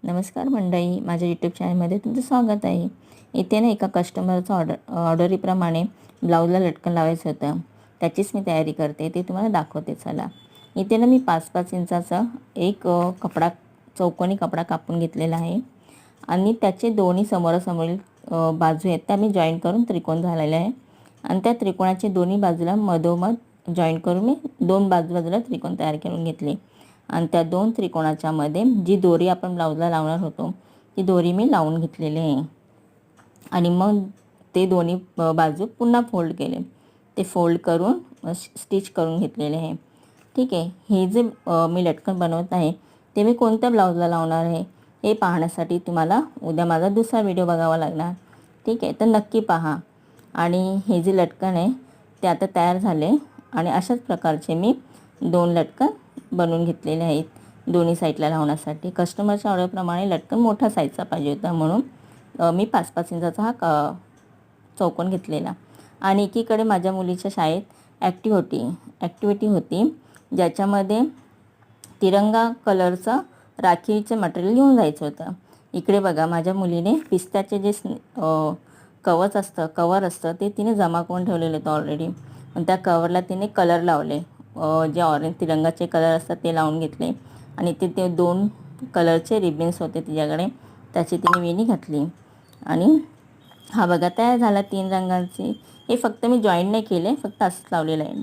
नमस्कार मंडळी, माझ्या यूट्यूब चॅनलमध्ये तुमचं स्वागत आहे. इथे ना एका कस्टमरचं ऑर्डरीप्रमाणे ब्लाऊजला लटकन लावायचं होतं. त्याचीच मी तयारी करते, ते तुम्हाला दाखवते. चला, इथे ना मी 5-5 इंचाचा एक कपडा, चौकोनी कपडा कापून घेतलेला आहे आणि त्याचे दोन्ही समोरासमोरील बाजू आहेत त्या मी जॉईन करून त्रिकोण झालेला आहे आणि त्या त्रिकोणाचे दोन्ही बाजूला मधोमध जॉईन करून मी 2 बाजूला त्रिकोण तयार करून घेतले आणि त्या 2 त्रिकोणाच्या मध्ये जी दोरी आपण ब्लाऊजला लावणार होतो ती दोरी मी लावून घेतलेली आहे आणि मग ते दोन्ही बाजू पुन्हा फोल्ड केले. ते फोल्ड करून स्टिच करून घेतलेले आहे. ठीक आहे. हे जे मी लटकन बनवत आहे ते मी कोणत्या ब्लाऊजला लावणार आहे हे पाहण्यासाठी तुम्हाला उद्या माझा दुसरा व्हिडिओ बघावा लागणार. ठीक आहे, तर नक्की पहा. आणि हे जे लटकन आहे ते आता तयार झाले आणि अशाच प्रकारचे मी 2 लटकन बनवून घेतलेले आहेत दोन्ही साईडला लावण्यासाठी. कस्टमरच्या ऑर्डरप्रमाणे लटकन मोठा साईजचा पाहिजे होता म्हणून मी 5-5 इंचाचा हा चौकोन घेतलेला. आणि एकीकडे माझ्या मुलीच्या शाळेत ॲक्टिव्हिटी होती ज्याच्यामध्ये तिरंगा कलरचं राखीचं मटेरियल घेऊन जायचं होतं. इकडे बघा, माझ्या मुलीने पिस्त्याचे जे कवर असतं ते तिने जमा करून ठेवलेलं होतं ऑलरेडी. पण त्या कवरला तिने कलर लावले, जे ऑरेंज तिरंगाचे कलर असतात ते लावून घेतले आणि ते 2 कलरचे रिबन्स होते तिच्याकडे, त्याची तिने वेणी घातली. आणि हा बघा तयार झाला 3 रंगांची. हे फक्त मी जॉईन नाही केले, फक्त असंच लावलेलं आहे.